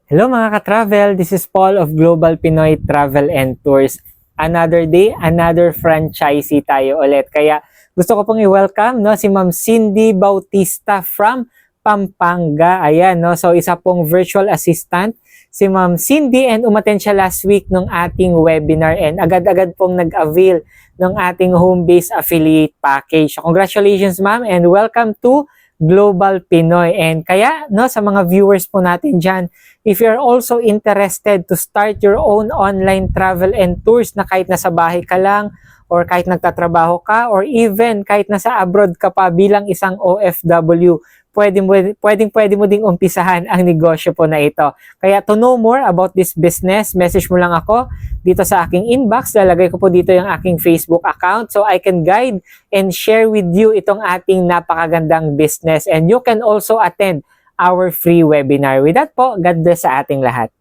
Hello mga ka-travel, this is Paul of Global Pinoy Travel and Tours. Another day, another franchisee tayo ulit. Kaya gusto ko pong i-welcome si Ma'am Cindy Bautista from Pampanga. Ayan, no? So isa pong virtual assistant si Ma'am Cindy and umattend siya last week ng ating webinar and agad-agad pong nag-avail ng ating home-based affiliate package. So congratulations ma'am and welcome to Global Pinoy. And kaya sa mga viewers po natin dyan, if you're also interested to start your own online travel and tours na kahit nasa bahay ka lang or kahit nagtatrabaho ka or even kahit nasa abroad ka pa bilang isang OFW, pwede mo ding umpisahan ang negosyo po na ito. Kaya to know more about this business, message mo lang ako dito sa aking inbox. Lalagay ko po dito yung aking Facebook account so I can guide and share with you itong ating napakagandang business. And you can also attend our free webinar. With that po, God bless sa ating lahat.